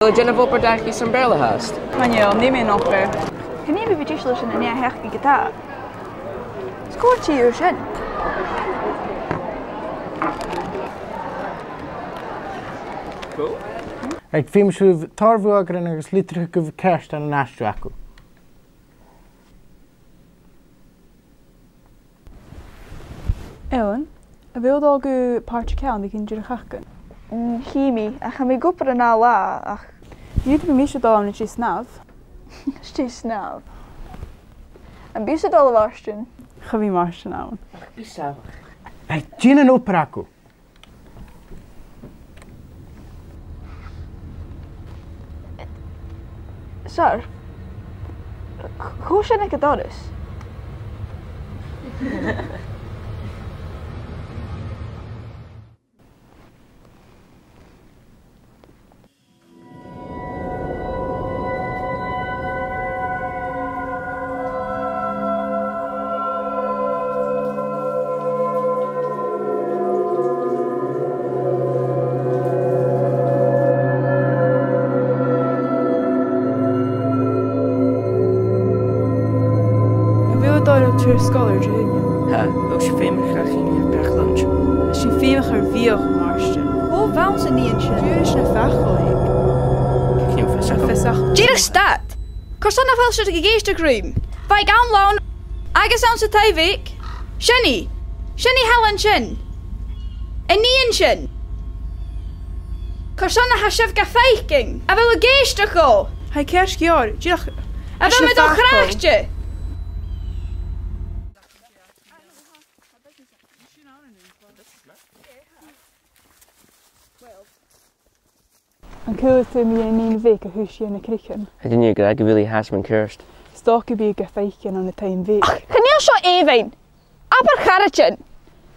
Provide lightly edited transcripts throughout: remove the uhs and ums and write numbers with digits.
Jennifer Pardaki Sombrella hast. Manuel, neem je nog weer. Can you be just in a hacky guitar? Score to your shin. Cool. Ik film zo tarvuager en een slitterige over kerst en een astrakku. Ellen, wil dat je partje kan die kinderen hakken? Chemie, ik ga me gopperen na la. Ach, Je hebt me zo dan niet snel. steeds snel. En wie is het al warsten? Ga wie maar nou. Bizar. Hey, gin en operaku. Sir, hoe zijn ik het dat is? Tuur scholar Junior. Ha, ook je famous graag in per lunch. Als je veel gaan veel gemarsten. Hoe waarom ze niet in shin? Tuur is een vachelijk. Geen verzak. Vessach. Jirig stad. Korsana fel sydd i geist y grym. Fai gamlawn. Agus awn sydd tai fic. Shenny. Shenny Helen Shin. En ni yn Shin. Korsana hasef gaffeiking. A fel y geist y go. Hij kerst jaar. Jirig. A fel met o chrachtje. En kuilt me in een week een huisje in de krieken. Het is niet graag Willy Hasman Kirst. Stok je een feitje aan de tijd week. Geniel zo even. Apper garretje.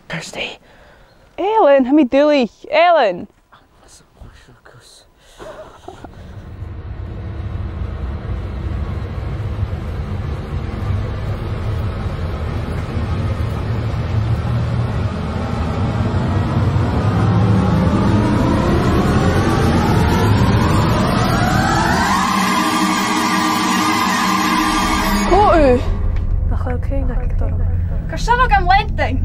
Kirsty. Ellen, heb je dullig. Ellen. Dan ga ik geen dat ik dat op. Korsana gam lenting.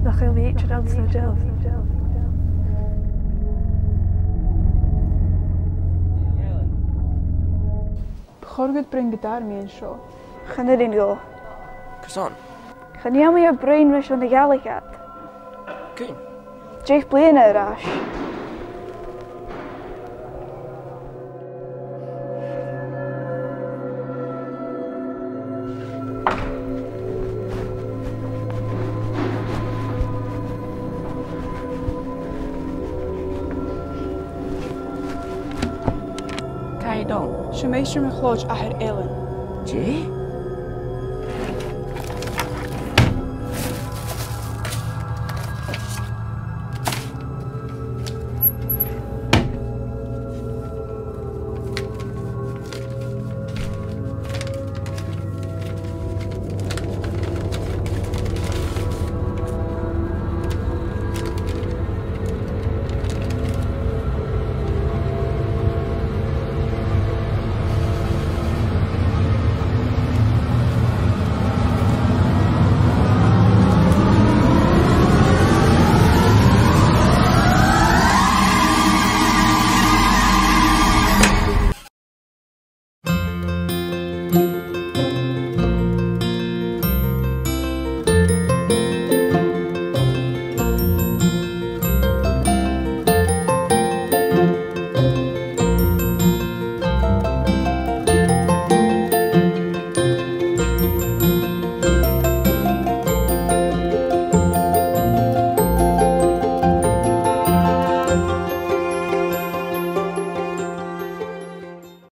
Dan ga je me eentje dan zo zelf. Gorgut brengt daar mee in show. Ga niet in go. Persoon. Ga niet aan je brain wish van de galley gaat. Kun. Jake Blaine rash. Ga je dan? Ze meester me gloos achter Ellen. Jee?